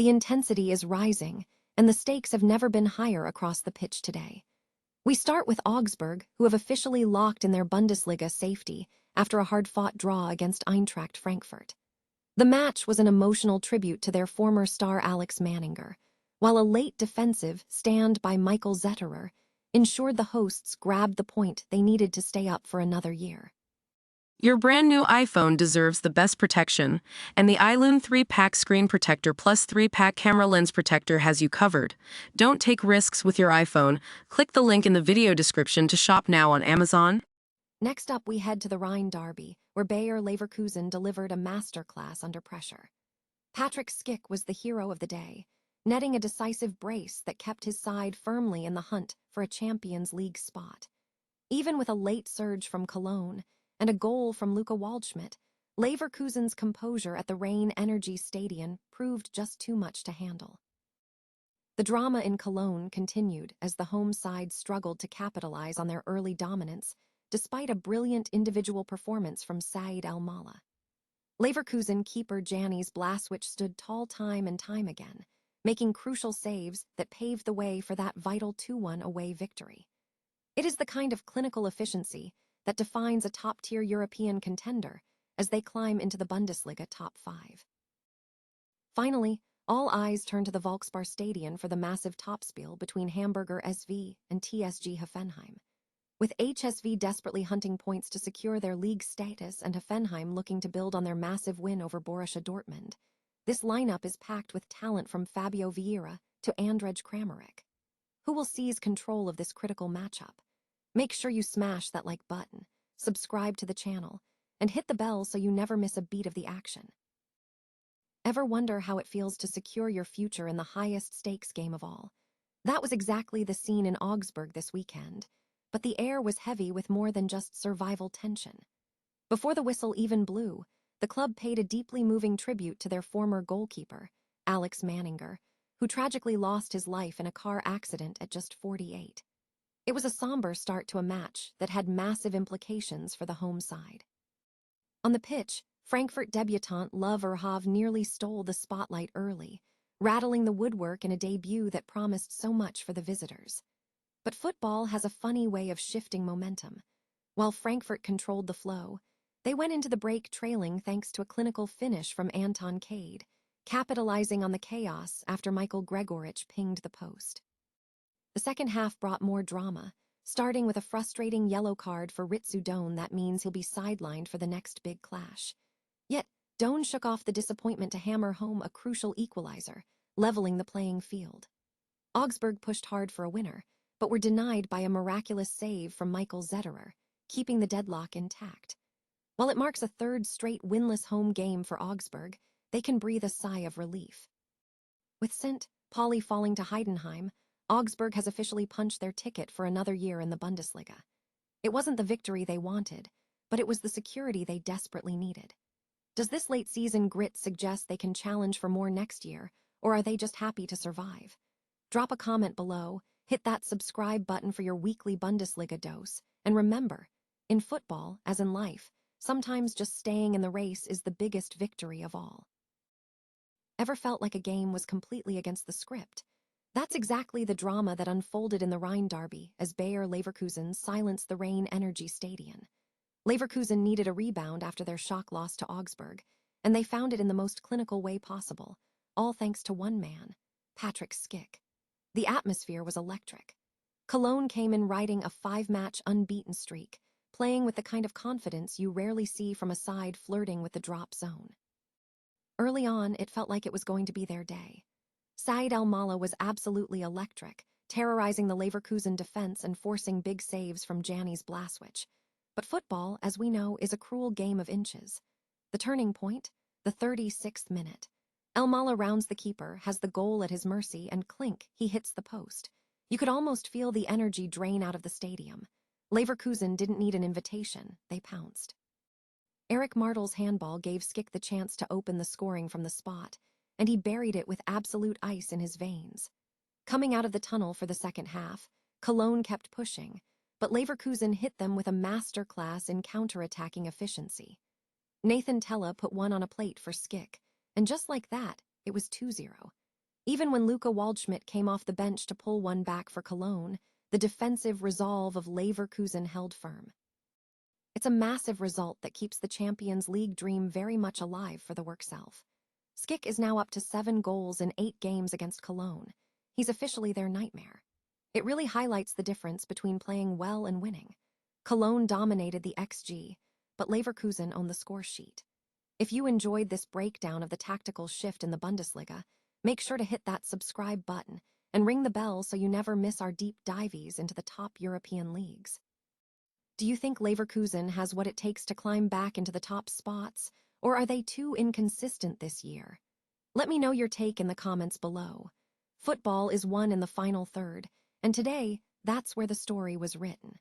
The intensity is rising, and the stakes have never been higher across the pitch today. We start with Augsburg, who have officially locked in their Bundesliga safety after a hard-fought draw against Eintracht Frankfurt. The match was an emotional tribute to their former star Alex Manninger, while a late defensive stand by Michael Zetterer ensured the hosts grabbed the point they needed to stay up for another year. Your brand new iPhone deserves the best protection, and the iLume 3-pack screen protector plus 3-pack camera lens protector has you covered. Don't take risks with your iPhone. Click the link in the video description to shop now on Amazon. Next up, we head to the Rhine derby, where Bayer Leverkusen delivered a masterclass under pressure. Patrik Schick was the hero of the day, netting a decisive brace that kept his side firmly in the hunt for a Champions League spot. Even with a late surge from Cologne and a goal from Luka Waldschmidt, Leverkusen's composure at the Rhine Energy Stadion proved just too much to handle. The drama in Cologne continued as the home side struggled to capitalize on their early dominance, despite a brilliant individual performance from Said Al-Mala. Leverkusen keeper Janis Blaswich stood tall time and time again, making crucial saves that paved the way for that vital 2-1 away victory. It is the kind of clinical efficiency that defines a top-tier European contender as they climb into the Bundesliga top 5. Finally, all eyes turn to the Volksparstadion for the massive Topspiel between Hamburger SV and TSG Hoffenheim. With HSV desperately hunting points to secure their league status and Hoffenheim looking to build on their massive win over Borussia Dortmund, this lineup is packed with talent from Fabio Vieira to Andrej Kramaric. Who will seize control of this critical matchup? Make sure you smash that like button, subscribe to the channel, and hit the bell so you never miss a beat of the action. Ever wonder how it feels to secure your future in the highest stakes game of all? That was exactly the scene in Augsburg this weekend, but the air was heavy with more than just survival tension. Before the whistle even blew, the club paid a deeply moving tribute to their former goalkeeper, Alex Manninger, who tragically lost his life in a car accident at just 48. It was a somber start to a match that had massive implications for the home side. On the pitch, Frankfurt debutant Love Erhav nearly stole the spotlight early, rattling the woodwork in a debut that promised so much for the visitors. But football has a funny way of shifting momentum. While Frankfurt controlled the flow, they went into the break trailing thanks to a clinical finish from Anton Cade, capitalizing on the chaos after Michael Gregorich pinged the post. The second half brought more drama, starting with a frustrating yellow card for Ritsu Doan that means he'll be sidelined for the next big clash. Yet, Doan shook off the disappointment to hammer home a crucial equalizer, leveling the playing field. Augsburg pushed hard for a winner, but were denied by a miraculous save from Michael Zetterer, keeping the deadlock intact. While it marks a third straight winless home game for Augsburg, they can breathe a sigh of relief. With St. Pauli falling to Heidenheim, Augsburg has officially punched their ticket for another year in the Bundesliga. It wasn't the victory they wanted, but it was the security they desperately needed. Does this late-season grit suggest they can challenge for more next year, or are they just happy to survive? Drop a comment below, hit that subscribe button for your weekly Bundesliga dose, and remember, in football, as in life, sometimes just staying in the race is the biggest victory of all. Ever felt like a game was completely against the script? That's exactly the drama that unfolded in the Rhine derby as Bayer Leverkusen silenced the Rhine Energy Stadion. Leverkusen needed a rebound after their shock loss to Augsburg, and they found it in the most clinical way possible, all thanks to one man, Patrik Schick. The atmosphere was electric. Cologne came in riding a 5-match unbeaten streak, playing with the kind of confidence you rarely see from a side flirting with the drop zone. Early on, it felt like it was going to be their day. Said Al-Mala was absolutely electric, terrorizing the Leverkusen defense and forcing big saves from Janis Blaswich. But football, as we know, is a cruel game of inches. The turning point, the 36th minute. Al-Mala rounds the keeper, has the goal at his mercy, and clink, he hits the post. You could almost feel the energy drain out of the stadium. Leverkusen didn't need an invitation, they pounced. Eric Martel's handball gave Schick the chance to open the scoring from the spot, and he buried it with absolute ice in his veins. Coming out of the tunnel for the second half, Cologne kept pushing, but Leverkusen hit them with a masterclass in counter-attacking efficiency. Nathan Tella put one on a plate for Schick, and just like that, it was 2-0. Even when Luka Waldschmidt came off the bench to pull one back for Cologne, the defensive resolve of Leverkusen held firm. It's a massive result that keeps the Champions League dream very much alive for the work self. Schick is now up to 7 goals in 8 games against Cologne. He's officially their nightmare. It really highlights the difference between playing well and winning. Cologne dominated the XG, but Leverkusen owned the score sheet. If you enjoyed this breakdown of the tactical shift in the Bundesliga, make sure to hit that subscribe button and ring the bell so you never miss our deep dives into the top European leagues. Do you think Leverkusen has what it takes to climb back into the top spots, or are they too inconsistent this year? Let me know your take in the comments below. Football is won in the final third, and today, that's where the story was written.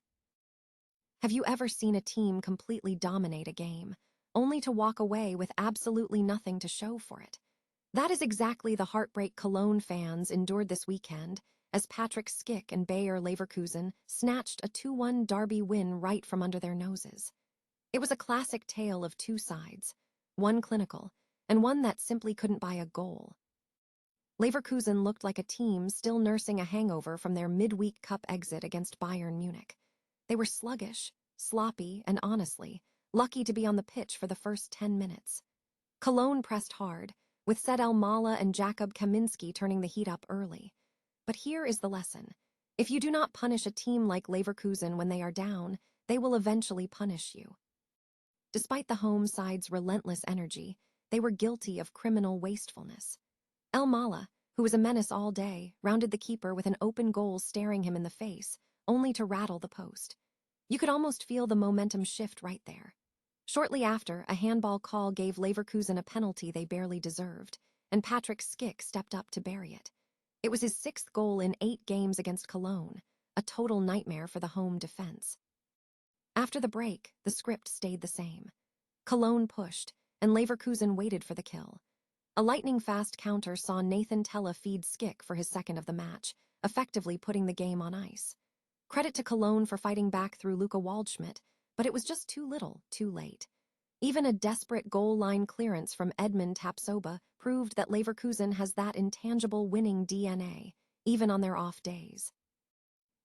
Have you ever seen a team completely dominate a game, only to walk away with absolutely nothing to show for it? That is exactly the heartbreak Cologne fans endured this weekend, as Patrik Schick and Bayer Leverkusen snatched a 2-1 derby win right from under their noses. It was a classic tale of two sides, one clinical, and one that simply couldn't buy a goal. Leverkusen looked like a team still nursing a hangover from their midweek cup exit against Bayern Munich. They were sluggish, sloppy, and honestly, lucky to be on the pitch for the first 10 minutes. Cologne pressed hard, with Saad El-Mala and Jakub Kaminski turning the heat up early. But here is the lesson. If you do not punish a team like Leverkusen when they are down, they will eventually punish you. Despite the home side's relentless energy, they were guilty of criminal wastefulness. El-Mala, who was a menace all day, rounded the keeper with an open goal staring him in the face, only to rattle the post. You could almost feel the momentum shift right there. Shortly after, a handball call gave Leverkusen a penalty they barely deserved, and Patrik Schick stepped up to bury it. It was his 6th goal in 8 games against Cologne, a total nightmare for the home defense. After the break, the script stayed the same. Cologne pushed, and Leverkusen waited for the kill. A lightning-fast counter saw Nathan Tella feed Schick for his 2nd of the match, effectively putting the game on ice. Credit to Cologne for fighting back through Luka Waldschmidt, but it was just too little, too late. Even a desperate goal-line clearance from Edmund Tapsoba proved that Leverkusen has that intangible winning DNA, even on their off days.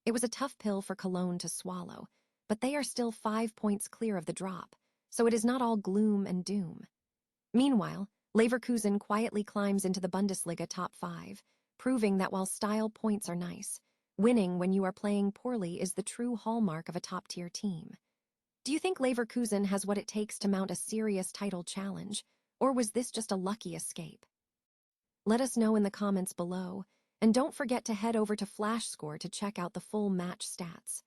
It was a tough pill for Cologne to swallow, but they are still 5 points clear of the drop, so it is not all gloom and doom. Meanwhile, Leverkusen quietly climbs into the Bundesliga top 5, proving that while style points are nice, winning when you are playing poorly is the true hallmark of a top-tier team. Do you think Leverkusen has what it takes to mount a serious title challenge, or was this just a lucky escape? Let us know in the comments below, and don't forget to head over to FlashScore to check out the full match stats.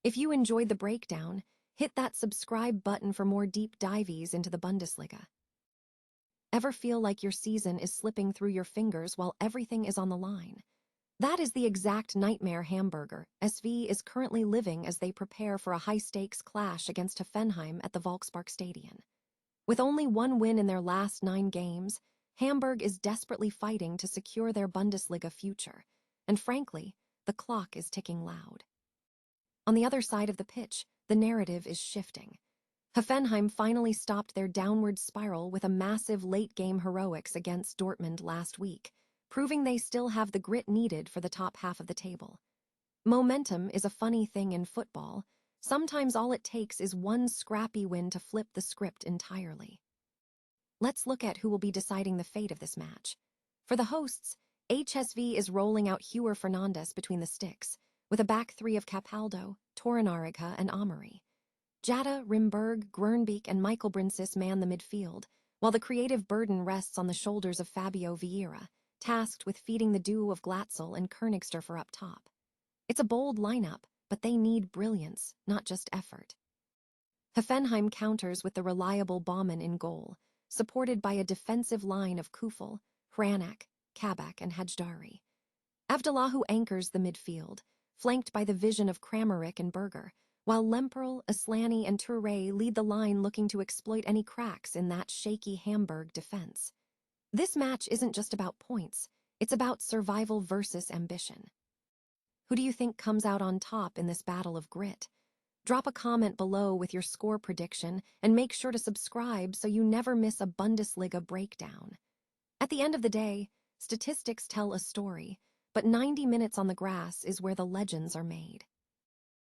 If you enjoyed the breakdown, hit that subscribe button for more deep dives into the Bundesliga. Ever feel like your season is slipping through your fingers while everything is on the line? That is the exact nightmare Hamburger SV is currently living as they prepare for a high-stakes clash against Hoffenheim at the Volksparstadion. With only 1 win in their last 9 games, Hamburg is desperately fighting to secure their Bundesliga future, and frankly, the clock is ticking loud. On the other side of the pitch, the narrative is shifting. Hoffenheim finally stopped their downward spiral with a massive late-game heroics against Dortmund last week, proving they still have the grit needed for the top half of the table. Momentum is a funny thing in football. Sometimes all it takes is one scrappy win to flip the script entirely. Let's look at who will be deciding the fate of this match. For the hosts, HSV is rolling out Heuer Fernandes between the sticks, with a back 3 of Capaldo, Torunarigha, and Amari. Jada, Rimberg, Grönbeek, and Michael Brinsis man the midfield, while the creative burden rests on the shoulders of Fabio Vieira, tasked with feeding the duo of Glatzel and Königsdörfer up top. It's a bold lineup, but they need brilliance, not just effort. Hoffenheim counters with the reliable Baumann in goal, supported by a defensive line of Kufel, Hranek, Kabak, and Hajdari. Avdallahu anchors the midfield, flanked by the vision of Kramaric and Berger, while Lemperl, Aslani, and Touré lead the line looking to exploit any cracks in that shaky Hamburg defense. This match isn't just about points, it's about survival versus ambition. Who do you think comes out on top in this battle of grit? Drop a comment below with your score prediction and make sure to subscribe so you never miss a Bundesliga breakdown. At the end of the day, Statistics tell a story, but 90 minutes on the grass is where the legends are made.